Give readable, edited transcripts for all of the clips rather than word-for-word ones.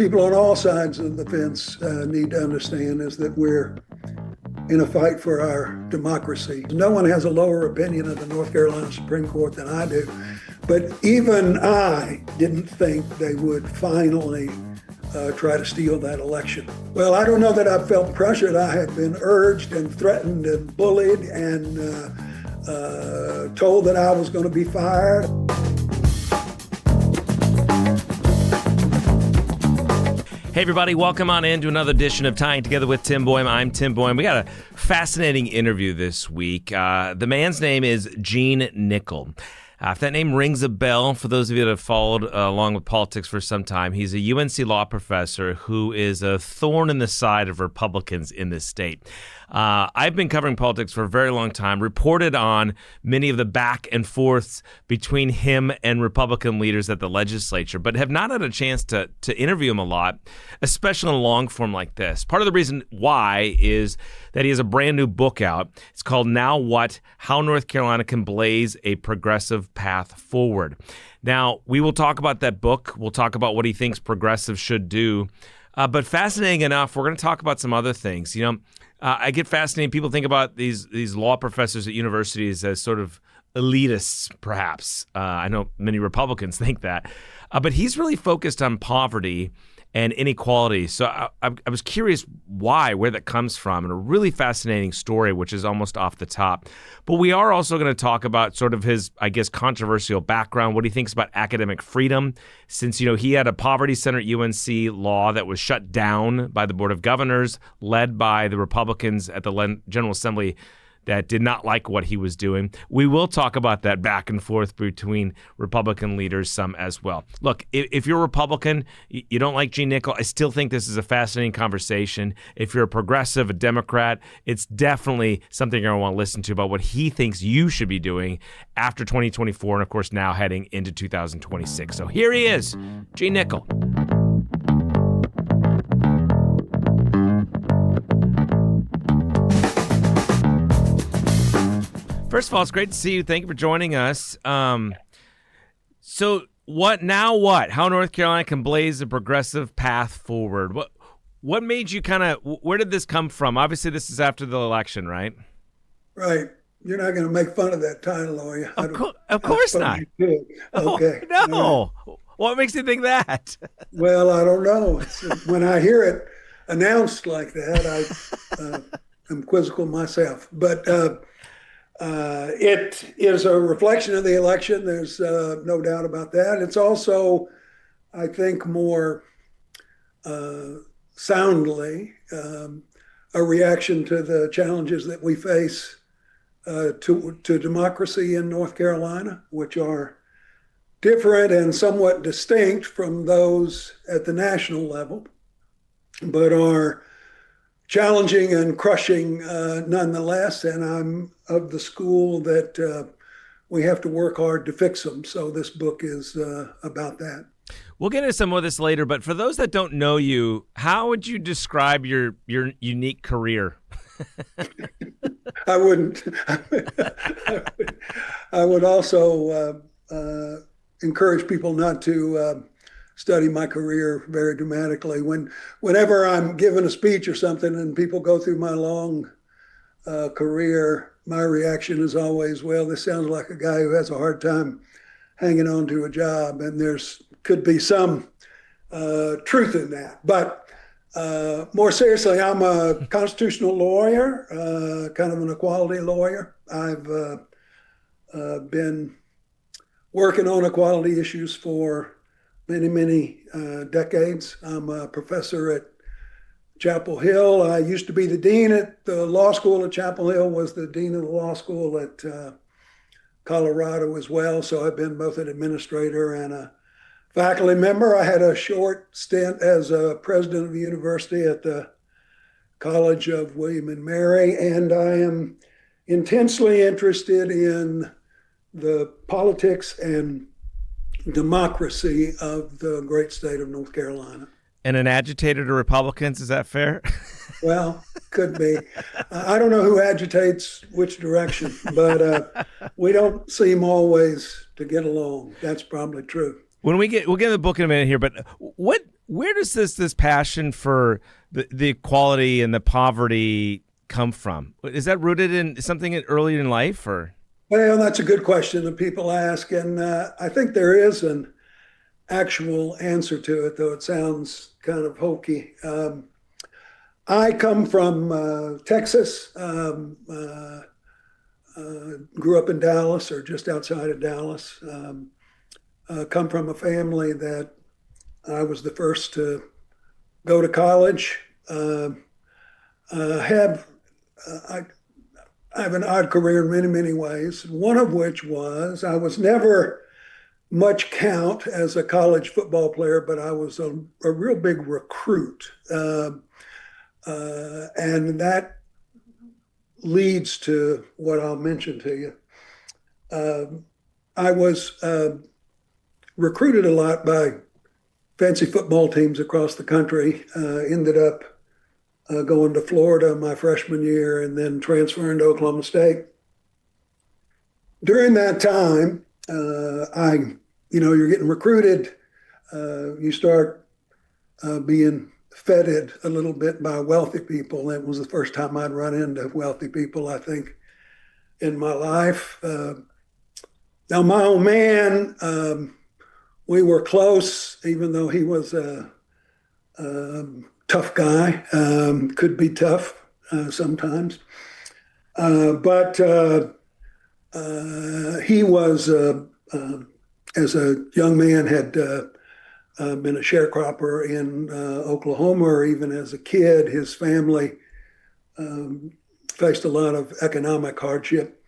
people on all sides of the fence need to understand is that we're in a fight for our democracy. No one has a lower opinion of the North Carolina Supreme Court than I do, but even I didn't think they would finally try to steal that election. Well, I don't know that I felt pressured. I have been urged and threatened and bullied and told that I was going to be fired. Hey everybody, welcome on in to another edition of Tying Together with Tim Boyum. I'm Tim Boyum. We got a fascinating interview this week. The man's name is Gene Nichol. If that name rings a bell, for those of you that have followed along with politics for some time, he's a UNC law professor who is a thorn in the side of Republicans in this state. I've been covering politics for a very long time, reported on many of the back and forths between him and Republican leaders at the legislature, but have not had a chance to interview him a lot, especially in a long form like this. Part of the reason why is that he has a brand new book out. It's called Now What? How North Carolina Can Blaze a Progressive Path Forward. Now, we will talk about that book. We'll talk about what he thinks progressives should do. But fascinating enough, we're going to talk about some other things. You know, I get fascinated. People think about these law professors at universities as sort of elitists, perhaps. I know many Republicans think that. But he's really focused on poverty and inequality. So I was curious where that comes from, and a really fascinating story, which is almost off the top. But we are also going to talk about sort of his, I guess, controversial background, what he thinks about academic freedom, since, you know, he had a poverty center at UNC law that was shut down by the Board of Governors, led by the Republicans at the General Assembly that did not like what he was doing. We will talk about that back and forth between Republican leaders some as well. Look, if you're a Republican, you don't like Gene Nichol, I still think this is a fascinating conversation. If you're a progressive, a Democrat, it's definitely something you're going to want to listen to about what he thinks you should be doing after 2024 and, of course, now heading into 2026. So here he is, Gene Nichol. First of all, it's great to see you. Thank you for joining us. So what? How North Carolina can blaze a progressive path forward. What made you where did this come from? Obviously, this is after the election, right? Right. You're not going to make fun of that title, are you? Of course not. Okay. Oh, no. Right. What makes you think that? Well, I don't know. When I hear it announced like that, I'm quizzical myself. But it is a reflection of the election. There's no doubt about that. It's also, I think, more soundly a reaction to the challenges that we face to democracy in North Carolina, which are different and somewhat distinct from those at the national level, but are challenging and crushing nonetheless. And I'm of the school that we have to work hard to fix them. So this book is about that. We'll get into some more of this later, but for those that don't know you, how would you describe your unique career? I wouldn't. I would also encourage people not to study my career very dramatically. Whenever I'm giving a speech or something and people go through my long career, my reaction is always, well, this sounds like a guy who has a hard time hanging on to a job, and could be some truth in that. But more seriously, I'm a constitutional lawyer, kind of an equality lawyer. I've been working on equality issues for many decades. I'm a professor at Chapel Hill. I used to be the dean at the law school at Chapel Hill, was the dean of the law school at Colorado as well. So I've been both an administrator and a faculty member. I had a short stint as a president of the university at the College of William and Mary, and I am intensely interested in the politics and democracy of the great state of North Carolina. And an agitator to Republicans, is that fair? Well, could be. I don't know who agitates which direction, but we don't seem always to get along. That's probably true. We'll get to the book in a minute here, but what Where does this passion for the equality and the poverty come from? Is that rooted in something early in life, or? Well, that's a good question that people ask, and I think there is an actual answer to it, though it sounds kind of hokey. I come from Texas, grew up in Dallas or just outside of Dallas. Come from a family that I was the first to go to college. Have I have an odd career in many, many ways. One of which was I was never much count as a college football player, but I was a real big recruit. And that leads to what I'll mention to you. I was recruited a lot by fancy football teams across the country, ended up going to Florida my freshman year and then transferring to Oklahoma State. During that time, you're getting recruited, you start being feted a little bit by wealthy people. It was the first time I'd run into wealthy people, I think, in my life. Now, my old man, we were close, even though he was a tough guy, could be tough sometimes. But he was, as a young man, had been a sharecropper in Oklahoma, or even as a kid, his family faced a lot of economic hardship.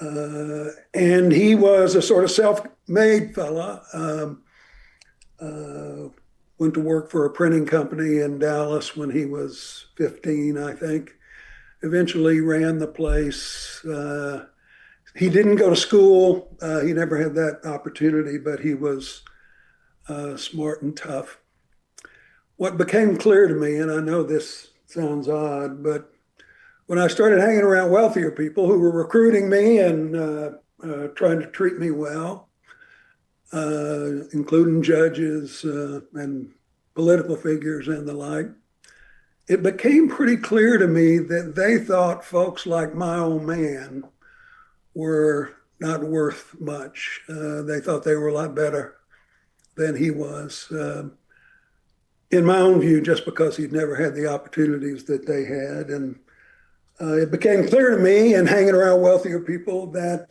And he was a sort of self-made fella. Went to work for a printing company in Dallas when he was 15, I think. Eventually ran the place. He didn't go to school. He never had that opportunity, but he was smart and tough. What became clear to me, and I know this sounds odd, but when I started hanging around wealthier people who were recruiting me and trying to treat me well, including judges and political figures and the like, it became pretty clear to me that they thought folks like my old man were not worth much. They thought they were a lot better than he was, in my own view, just because he'd never had the opportunities that they had. And it became clear to me in hanging around wealthier people that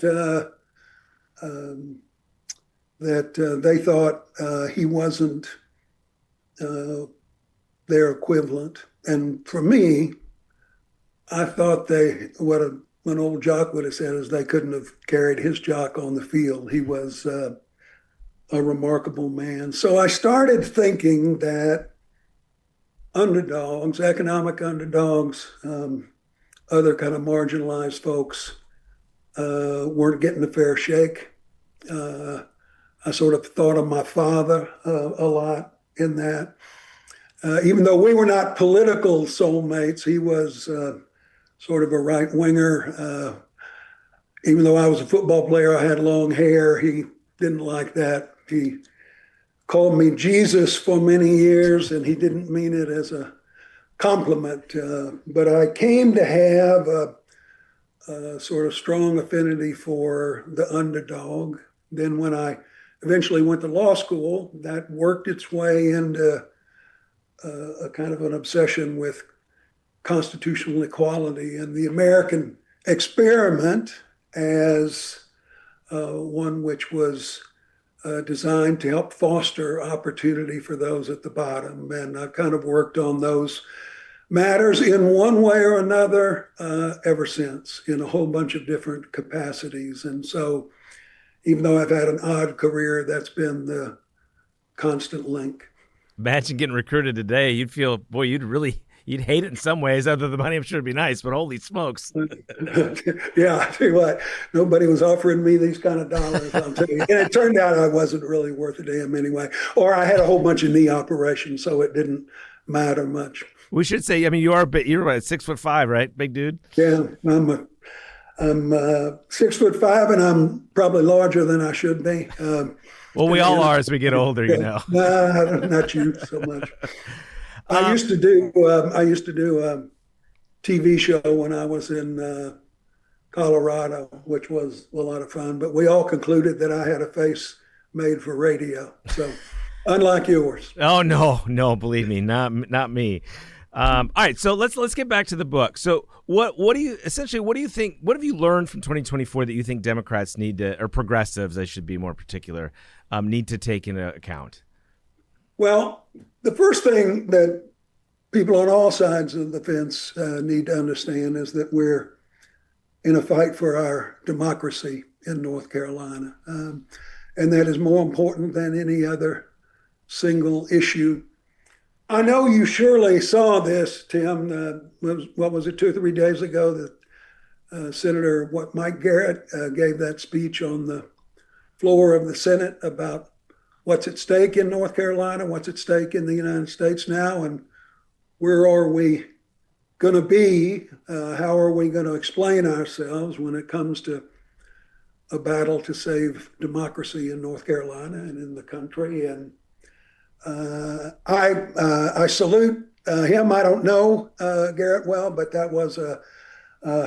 they thought he wasn't their equivalent. And for me, I thought what an old jock would have said is they couldn't have carried his jock on the field. He was a remarkable man. So I started thinking that underdogs, economic underdogs, other kind of marginalized folks weren't getting a fair shake. I sort of thought of my father a lot in that. Even though we were not political soulmates, he was sort of a right winger. Even though I was a football player, I had long hair. He didn't like that. He called me Jesus for many years, and he didn't mean it as a compliment. But I came to have a sort of strong affinity for the underdog. Then when I eventually went to law school, that worked its way into a kind of an obsession with constitutional equality and the American experiment as one which was designed to help foster opportunity for those at the bottom. And I've kind of worked on those matters in one way or another ever since, in a whole bunch of different capacities. And so even though I've had an odd career, that's been the constant link. Imagine getting recruited today. You'd feel, boy, you'd hate it in some ways. Other than the money, I'm sure it'd be nice, but holy smokes. Yeah, I tell you what, nobody was offering me these kind of dollars, I'll tell you. And it turned out I wasn't really worth a damn anyway. Or I had a whole bunch of knee operations, so it didn't matter much. We should say, I mean, you're about 6'5", right? Big dude? Yeah, I'm 6'5", and I'm probably larger than I should be. Well, we all are as we get older, you know. Nah, not you so much. I Um, used to do a TV show when I was in Colorado, which was a lot of fun. But we all concluded that I had a face made for radio. So, unlike yours. oh no, believe me, not me. All right, so let's get back to the book. So what do you essentially what do you think? What have you learned from 2024 that you think Democrats need to, or progressives, I should be more particular, need to take into account? Well, the first thing that people on all sides of the fence need to understand is that we're in a fight for our democracy in North Carolina. And that is more important than any other single issue. I know you surely saw this, Tim. What was it, 2 or 3 days ago that Senator Mike Garrett gave that speech on the floor of the Senate about what's at stake in North Carolina, what's at stake in the United States now, and where are we going to be? How are we going to explain ourselves when it comes to a battle to save democracy in North Carolina and in the country? And I salute him. I don't know Garrett well, but that was a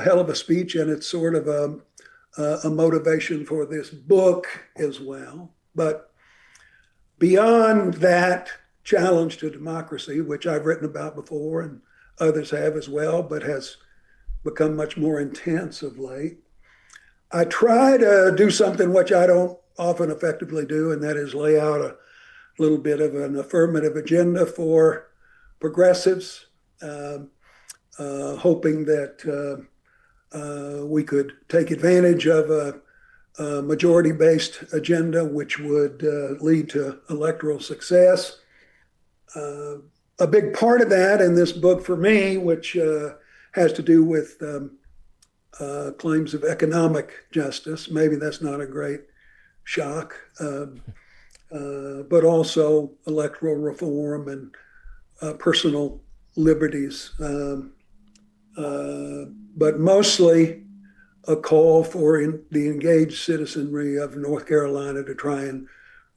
hell of a speech, and it's sort of a motivation for this book as well. But beyond that challenge to democracy, which I've written about before and others have as well, but has become much more intense of late, I try to do something which I don't often effectively do, and that is lay out a little bit of an affirmative agenda for progressives, hoping that we could take advantage of a majority-based agenda, which would lead to electoral success. A big part of that in this book for me, which has to do with claims of economic justice. Maybe that's not a great shock, but also electoral reform and personal liberties. But mostly a call for the engaged citizenry of North Carolina to try and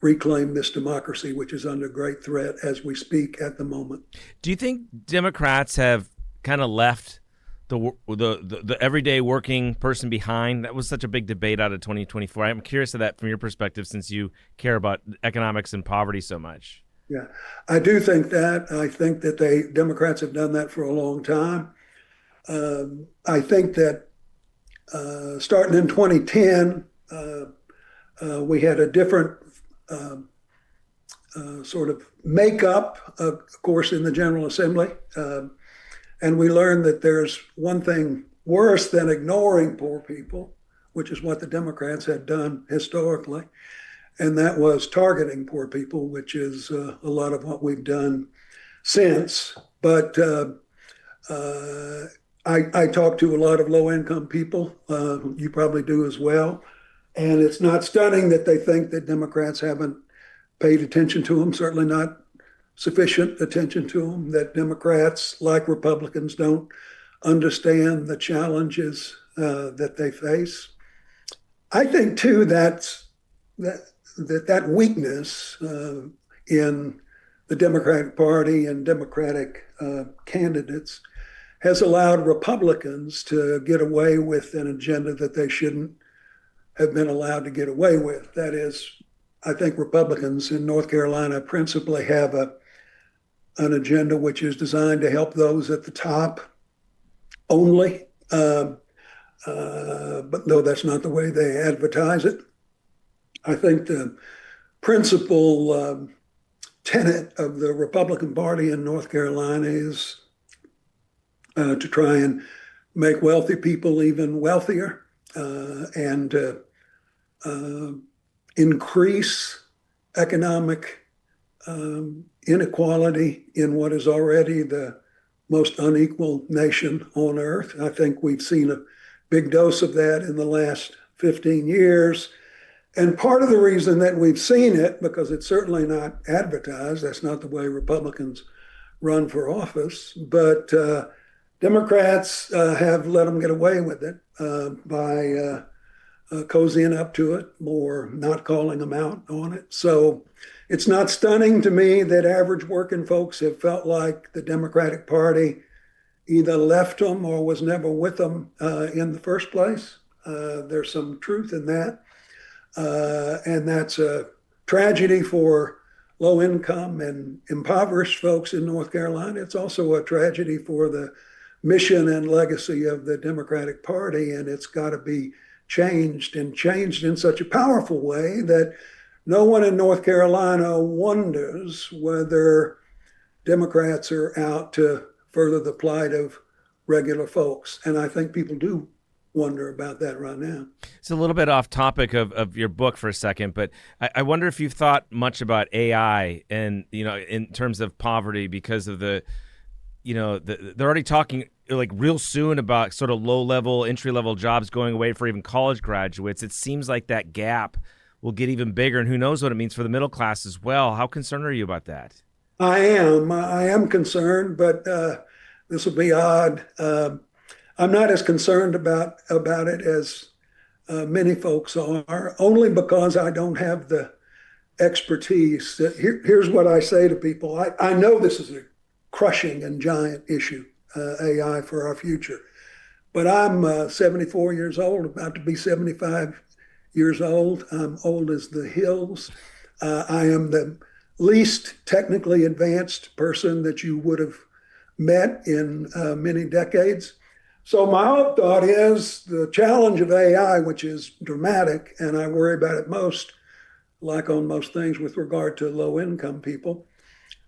reclaim this democracy, which is under great threat as we speak at the moment. Do you think Democrats have kind of left the everyday working person behind? That was such a big debate out of 2024. I'm curious of that from your perspective, since you care about economics and poverty so much. Yeah, I do think that. I think that Democrats have done that for a long time. I think that starting in 2010, we had a different sort of makeup, of course, in the General Assembly. And we learned that there's one thing worse than ignoring poor people, which is what the Democrats had done historically. And that was targeting poor people, which is a lot of what we've done since. But I talk to a lot of low-income people. You probably do as well. And it's not stunning that they think that Democrats haven't paid attention to them, certainly not sufficient attention to them, that Democrats, like Republicans, don't understand the challenges that they face. I think, too, that weakness in the Democratic Party and Democratic candidates has allowed Republicans to get away with an agenda that they shouldn't have been allowed to get away with. That is, I think Republicans in North Carolina principally have an agenda which is designed to help those at the top only. But no, that's not the way they advertise it. I think the principal tenet of the Republican Party in North Carolina is to try and make wealthy people even wealthier and increase economic inequality in what is already the most unequal nation on earth. I think we've seen a big dose of that in the last 15 years. And part of the reason that we've seen it, because it's certainly not advertised, that's not the way Republicans run for office, but Democrats have let them get away with it by cozying up to it or not calling them out on it. So it's not stunning to me that average working folks have felt like the Democratic Party either left them or was never with them in the first place. There's some truth in that. And that's a tragedy for low income and impoverished folks in North Carolina. It's also a tragedy for the mission and legacy of the Democratic Party, and it's got to be changed and changed in such a powerful way that no one in North Carolina wonders whether Democrats are out to further the plight of regular folks. And I think people do wonder about that right now. It's a little bit off topic of your book for a second, but I wonder if you've thought much about AI and, in terms of poverty because of they're already talking like real soon about sort of low-level, entry-level jobs going away for even college graduates. It seems like that gap will get even bigger, and who knows what it means for the middle class as well. How concerned are you about that? I am concerned, but this will be odd. I'm not as concerned about it as many folks are, only because I don't have the expertise. Here's what I say to people. I know this is a crushing and giant issue, AI for our future. But I'm 74 years old, about to be 75 years old. I'm old as the hills. I am the least technically advanced person that you would have met in many decades. So my thought is the challenge of AI, which is dramatic, and I worry about it most, like on most things with regard to low income people,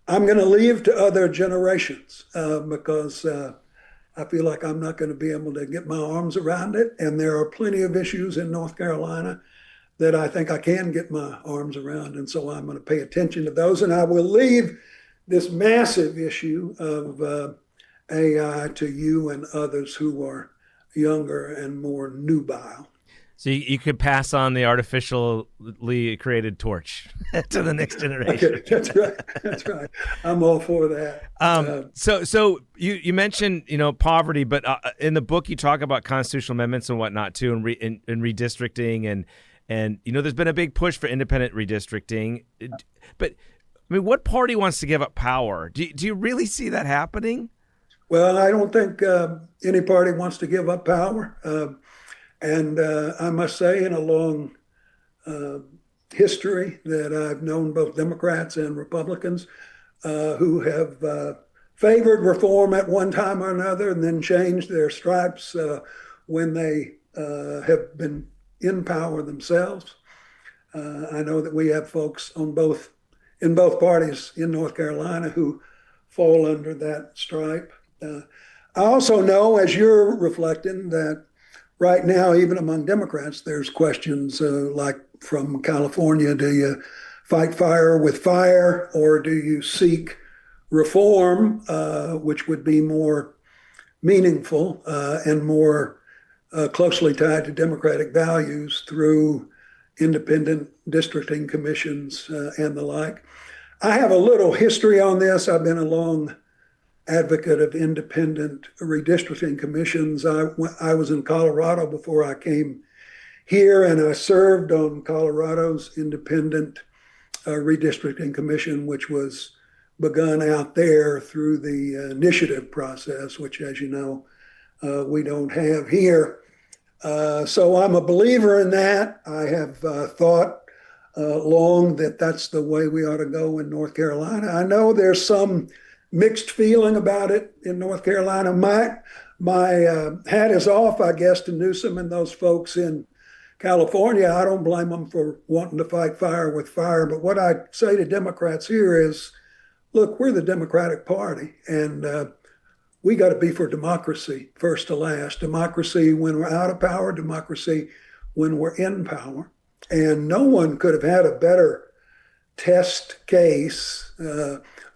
I'm going to leave to other generations because I feel like I'm not going to be able to get my arms around it. And there are plenty of issues in North Carolina that I think I can get my arms around. And so I'm going to pay attention to those. And I will leave this massive issue of AI to you and others who are younger and more nubile. So you could pass on the artificially created torch to the next generation. Okay, that's right. That's right. I'm all for that. So you mentioned poverty, but in the book you talk about constitutional amendments and whatnot too, and redistricting, and there's been a big push for independent redistricting. But I mean, what party wants to give up power? Do you really see that happening? Well, I don't think any party wants to give up power. And I must say, in a long history that I've known both Democrats and Republicans who have favored reform at one time or another and then changed their stripes when they have been in power themselves. I know that we have folks in both parties in North Carolina who fall under that stripe. I also know, as you're reflecting, that right now, even among Democrats, there's questions like from California, do you fight fire with fire or do you seek reform, which would be more meaningful and more closely tied to democratic values through independent districting commissions and the like. I have a little history on this. I've been a long advocate of independent redistricting commissions. I was in Colorado before I came here, and I served on Colorado's independent redistricting commission, which was begun out there through the initiative process, which, as you know, we don't have here. So I'm a believer in that. I have thought long that that's the way we ought to go in North Carolina. I know there's some mixed feeling about it in North Carolina. My hat is off, I guess, to Newsom and those folks in California. I don't blame them for wanting to fight fire with fire. But what I say to Democrats here is, look, we're the Democratic Party, and we got to be for democracy first to last. Democracy when we're out of power, democracy when we're in power. And no one could have had a better test case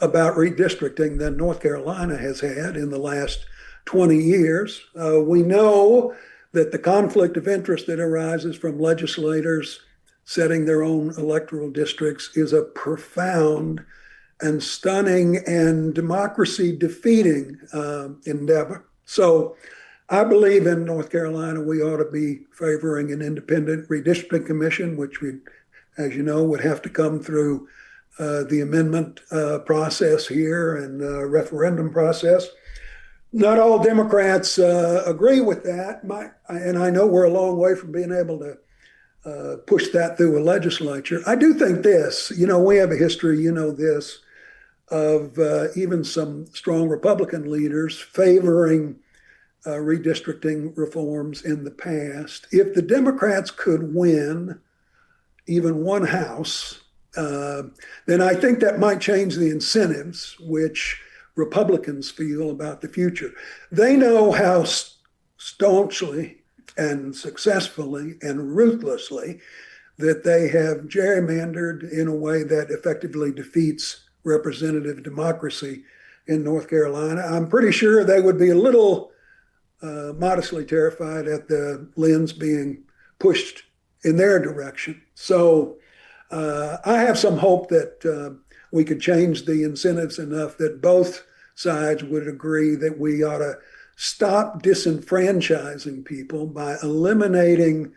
about redistricting than North Carolina has had in the last 20 years. We know that the conflict of interest that arises from legislators setting their own electoral districts is a profound and stunning and democracy defeating endeavor. So I believe in North Carolina, we ought to be favoring an independent redistricting commission, which we, as you know, would have to come through the amendment process here and referendum process. Not all Democrats agree with that, and I know we're a long way from being able to push that through a legislature. I do think this, we have a history, this, of even some strong Republican leaders favoring redistricting reforms in the past. If the Democrats could win even one house, then I think that might change the incentives which Republicans feel about the future. They know how staunchly and successfully and ruthlessly that they have gerrymandered in a way that effectively defeats representative democracy in North Carolina. I'm pretty sure they would be a little modestly terrified at the lens being pushed in their direction. So I have some hope that we could change the incentives enough that both sides would agree that we ought to stop disenfranchising people by eliminating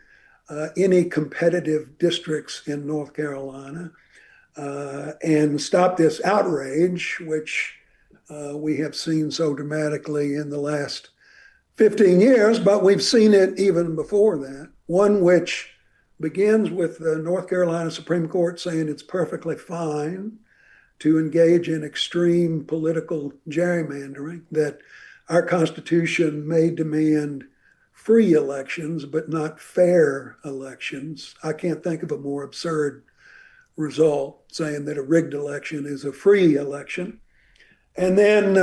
any competitive districts in North Carolina and stop this outrage, which we have seen so dramatically in the last 15 years, but we've seen it even before that. One which begins with the North Carolina Supreme Court saying it's perfectly fine to engage in extreme political gerrymandering, that our Constitution may demand free elections, but not fair elections. I can't think of a more absurd result, saying that a rigged election is a free election. And then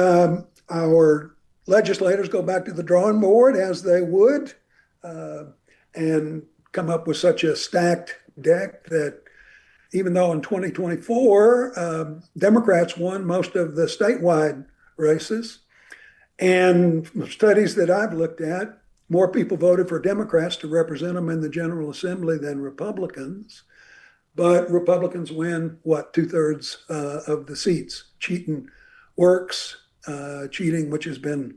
our legislators go back to the drawing board, as they would, and come up with such a stacked deck that even though in 2024, Democrats won most of the statewide races, and studies that I've looked at, more people voted for Democrats to represent them in the General Assembly than Republicans. But Republicans win, what, 2/3 of the seats. Cheating works, cheating, which has been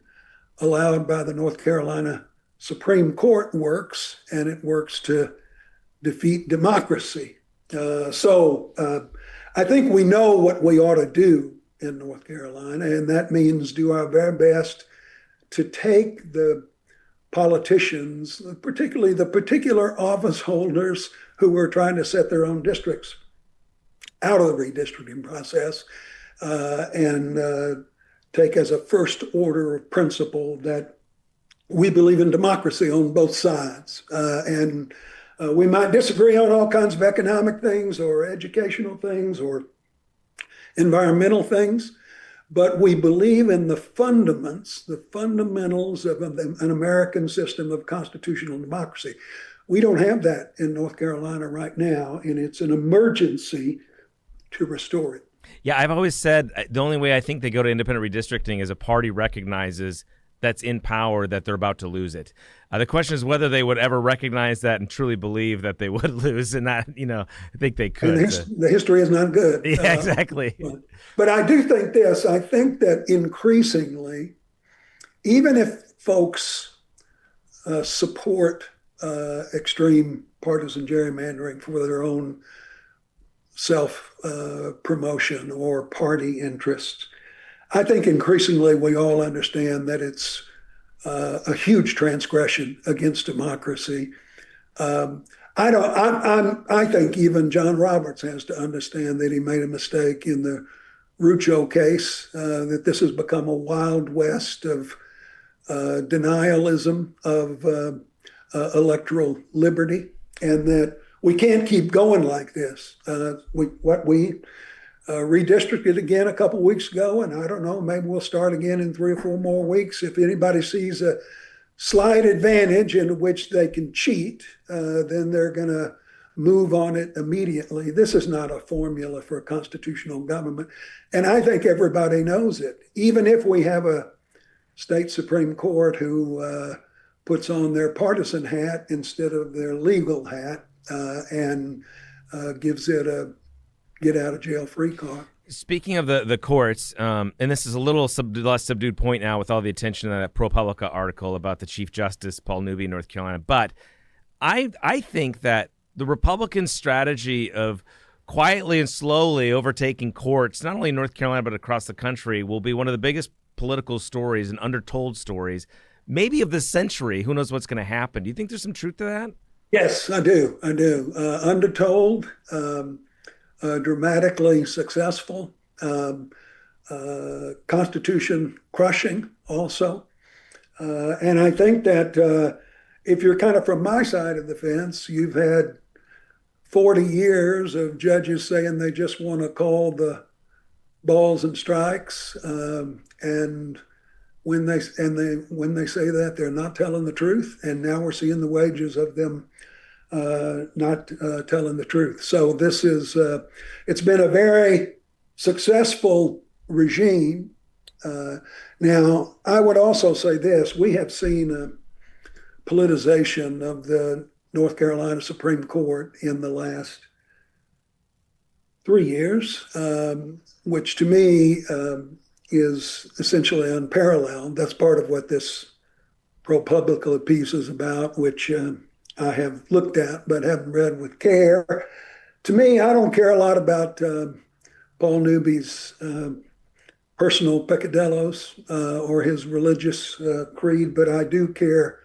allowed by the North Carolina Supreme Court, works, and it works to defeat democracy. So I think we know what we ought to do in North Carolina, and that means do our very best to take the politicians, particularly the particular office holders who are trying to set their own districts, out of the redistricting process, and take as a first order of principle that we believe in democracy on both sides. And we might disagree on all kinds of economic things or educational things or environmental things, but we believe in the fundamentals of an American system of constitutional democracy. We don't have that in North Carolina right now, and it's an emergency to restore it. Yeah, I've always said the only way I think they go to independent redistricting is a party recognizes that's in power that they're about to lose it. The question is whether they would ever recognize that and truly believe that they would lose, and that, I think they could. The history is not good. Yeah, exactly. But I do think this. I think that increasingly, even if folks support extreme partisan gerrymandering for their own self-promotion or party interests, I think increasingly we all understand that it's a huge transgression against democracy. I think even John Roberts has to understand that he made a mistake in the Rucho case, that this has become a wild west of denialism of electoral liberty, and that we can't keep going like this. We redistricted again a couple weeks ago, and I don't know, maybe we'll start again in 3 or 4 more weeks. If anybody sees a slight advantage in which they can cheat, then they're going to move on it immediately. This is not a formula for a constitutional government, and I think everybody knows it. Even if we have a state Supreme Court who puts on their partisan hat instead of their legal hat and gives it a get out of jail free card. Speaking of the courts, and this is a little less subdued point now with all the attention of that ProPublica article about the Chief Justice Paul Newby in North Carolina, but I think that the Republican strategy of quietly and slowly overtaking courts, not only in North Carolina but across the country, will be one of the biggest political stories and undertold stories, maybe of the century. Who knows what's going to happen? Do you think there's some truth to that? Yes, I do. I do. Undertold, dramatically successful, Constitution crushing also. And I think that if you're kind of from my side of the fence, you've had 40 years of judges saying they just want to call the balls and strikes, and when they say that, they're not telling the truth. And now we're seeing the wages of them not telling the truth. So this is it's been a very successful regime. Now, I would also say this: we have seen a politicization of the North Carolina Supreme Court in the last 3 years, which to me is essentially unparalleled. That's part of what this ProPublica piece is about, which I have looked at but haven't read with care. To me, I don't care a lot about Paul Newby's personal peccadillos or his religious creed, but I do care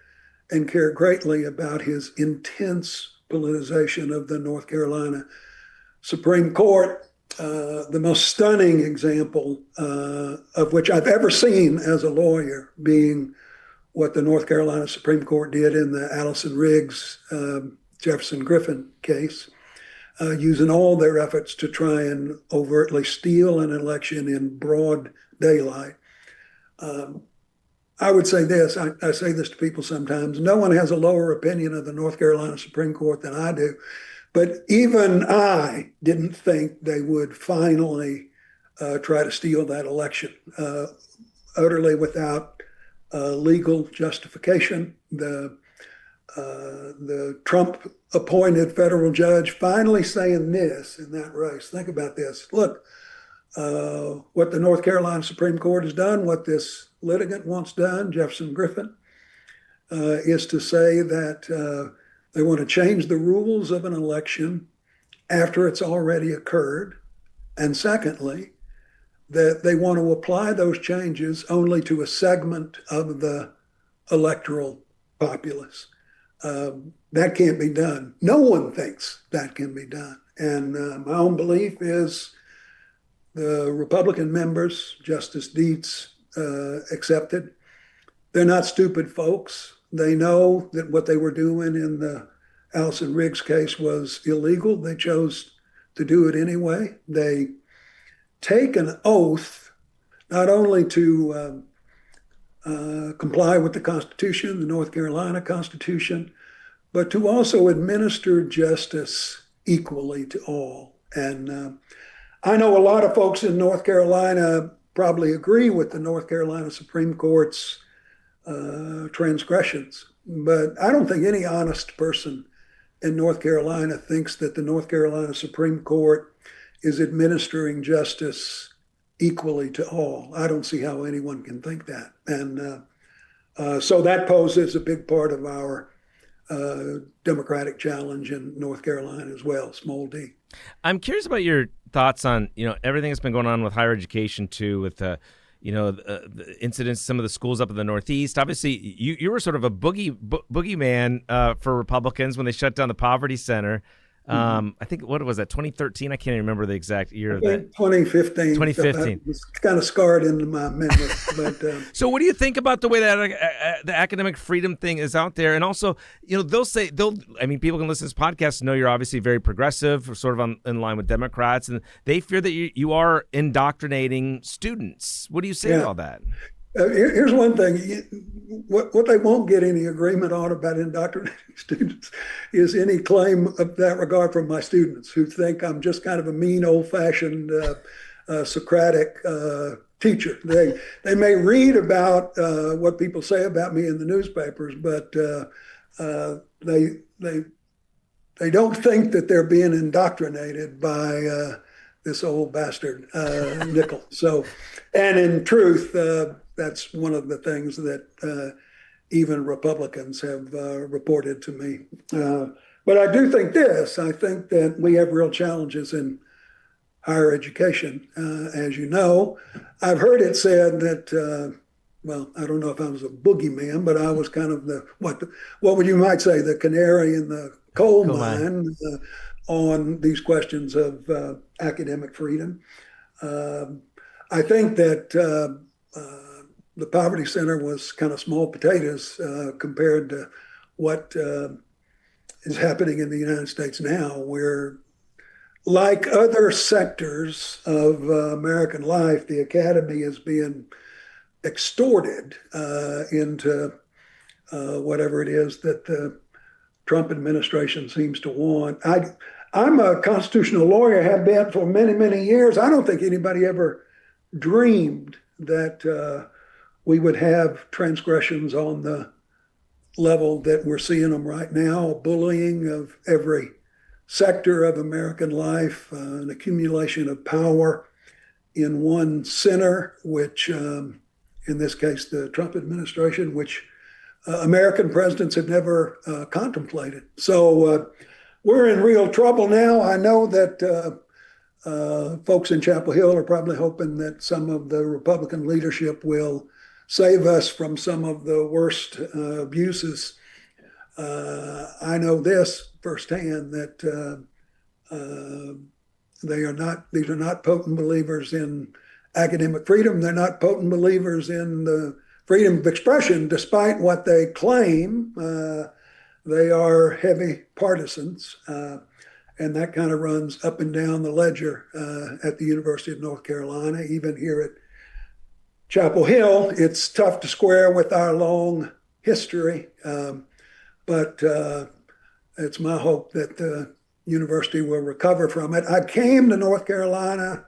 and care greatly about his intense politicization of the North Carolina Supreme Court. The most stunning example of which I've ever seen as a lawyer being what the North Carolina Supreme Court did in the Allison Riggs, Jefferson Griffin case, using all their efforts to try and overtly steal an election in broad daylight. I would say this, I say this to people sometimes: no one has a lower opinion of the North Carolina Supreme Court than I do. But even I didn't think they would finally try to steal that election, utterly without legal justification. The Trump-appointed federal judge finally saying this in that race. Think about this. Look, what the North Carolina Supreme Court has done, what this litigant wants done, Jefferson Griffin, is to say that they want to change the rules of an election after it's already occurred. And secondly, that they want to apply those changes only to a segment of the electoral populace. That can't be done. No one thinks that can be done. And my own belief is the Republican members, Justice Dietz accepted, they're not stupid folks. They know that what they were doing in the Allison Riggs case was illegal. They chose to do it anyway. They take an oath not only to comply with the Constitution, the North Carolina Constitution, but to also administer justice equally to all. And I know a lot of folks in North Carolina probably agree with the North Carolina Supreme Court's transgressions, but I don't think any honest person in North Carolina thinks that the North Carolina Supreme Court is administering justice equally to all. I don't see how anyone can think that. And so that poses a big part of our democratic challenge in North Carolina as well, small d. I'm curious about your thoughts on, everything that's been going on with higher education too, with the incidents, some of the schools up in the Northeast. Obviously, you were sort of a boogeyman for Republicans when they shut down the Poverty Center. I think, what was that, 2013? I can't even remember the exact year of that. 2015. 2015. It's kind of scarred into my memory. But so what do you think about the way that the academic freedom thing is out there? And also, people can listen to this podcast and know you're obviously very progressive, or sort of in line with Democrats, and they fear that you are indoctrinating students. What do you say about that? Here's one thing. What they won't get any agreement on about indoctrinating students is any claim of that regard from my students, who think I'm just kind of a mean, old-fashioned Socratic teacher. They may read about what people say about me in the newspapers, but they don't think that they're being indoctrinated by this old bastard, Nichol. So, and in truth, that's one of the things that even Republicans have reported to me. But I do think this, I think that we have real challenges in higher education. As you know, I've heard it said that, well, I don't know if I was a boogeyman, but I was kind of what would you might say, the canary in the coal mine on these questions of academic freedom. I think that the Poverty Center was kind of small potatoes compared to what is happening in the United States now, where, like other sectors of American life, the academy is being extorted into whatever it is that the Trump administration seems to want. I'm a constitutional lawyer, have been for many, many years. I don't think anybody ever dreamed that we would have transgressions on the level that we're seeing them right now, bullying of every sector of American life, an accumulation of power in one center, which in this case, the Trump administration, which American presidents have never contemplated. So we're in real trouble now. I know that folks in Chapel Hill are probably hoping that some of the Republican leadership will save us from some of the worst abuses. I know this firsthand, that these are not potent believers in academic freedom. They're not potent believers in the freedom of expression, despite what they claim. They are heavy partisans, and that kind of runs up and down the ledger at the University of North Carolina. Even here at Chapel Hill, it's tough to square with our long history, but it's my hope that the university will recover from it. I came to North Carolina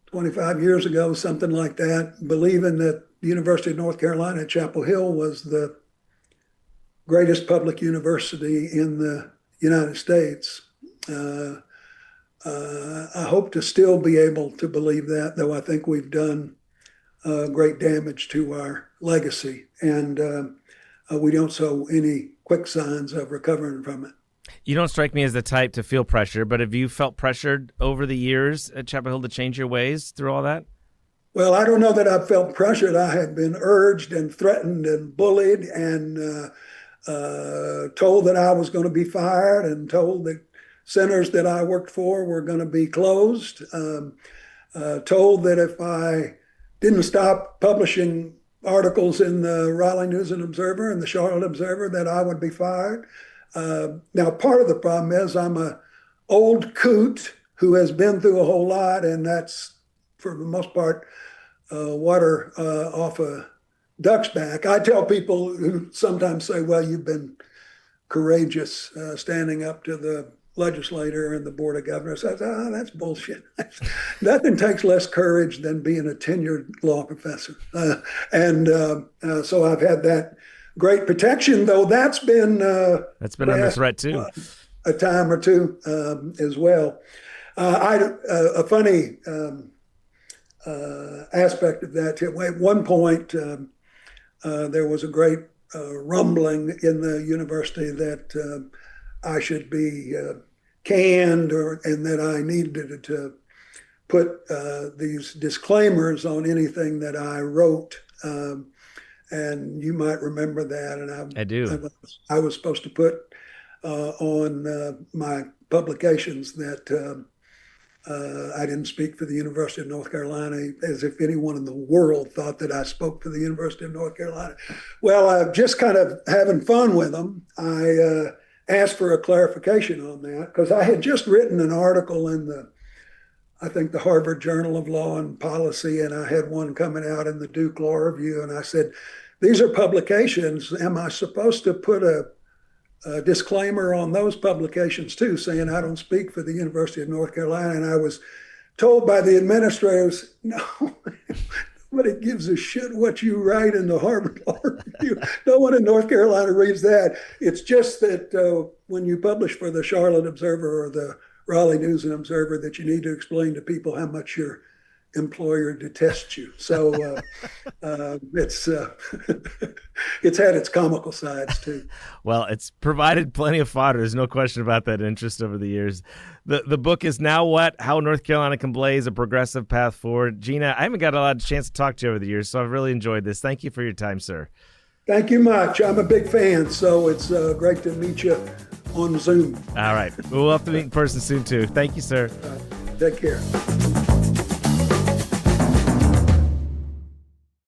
25 years ago, something like that, believing that the University of North Carolina at Chapel Hill was the greatest public university in the United States. I hope to still be able to believe that, though I think we've done great damage to our legacy, and we don't show any quick signs of recovering from it. You don't strike me as the type to feel pressure, but have you felt pressured over the years at Chapel Hill to change your ways through all that? Well, I don't know that I've felt pressured. I have been urged and threatened and bullied and told that I was going to be fired, and told that centers that I worked for were going to be closed, told that if I didn't stop publishing articles in the Raleigh News and Observer and the Charlotte Observer that I would be fired. Now, part of the problem is I'm an old coot who has been through a whole lot, and that's, for the most part, water off a duck's back. I tell people who sometimes say, well, you've been courageous standing up to the legislator and the board of governors. I say, oh, that's bullshit. Nothing takes less courage than being a tenured law professor. So I've had that great protection, though that's been under threat too, a time or two as well. A funny aspect of that, at one point, there was a great rumbling in the university that I should be canned, and that I needed to put these disclaimers on anything that I wrote. And you might remember that. And I do. I was supposed to put on my publications that I didn't speak for the University of North Carolina, as if anyone in the world thought that I spoke for the University of North Carolina. Well, just kind of having fun with them, I asked for a clarification on that, because I had just written an article in I think the Harvard Journal of Law and Policy, and I had one coming out in the Duke Law Review, and I said, these are publications. Am I supposed to put a disclaimer on those publications too, saying I don't speak for the University of North Carolina? And I was told by the administrators, no, nobody gives a shit what you write in the Harvard Law Review. No one in North Carolina reads that. It's just that when you publish for the Charlotte Observer or the Raleigh News and Observer that you need to explain to people how much your employer detests you. So it's it's had its comical sides too. Well, it's provided plenty of fodder. There's no question about that interest over the years. The book is Now What? How North Carolina Can Blaze a Progressive Path Forward. Gina, I haven't got a lot of chance to talk to you over the years, so I've really enjoyed this. Thank you for your time, sir. Thank you much. I'm a big fan, so it's great to meet you on Zoom. All right. We'll have to meet in person soon, too. Thank you, sir. Take care.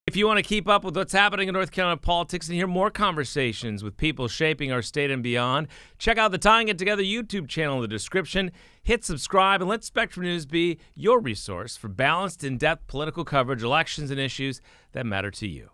If you want to keep up with what's happening in North Carolina politics and hear more conversations with people shaping our state and beyond, check out the Tying It Together YouTube channel in the description. Hit subscribe and let Spectrum News be your resource for balanced, in-depth political coverage, elections, and issues that matter to you.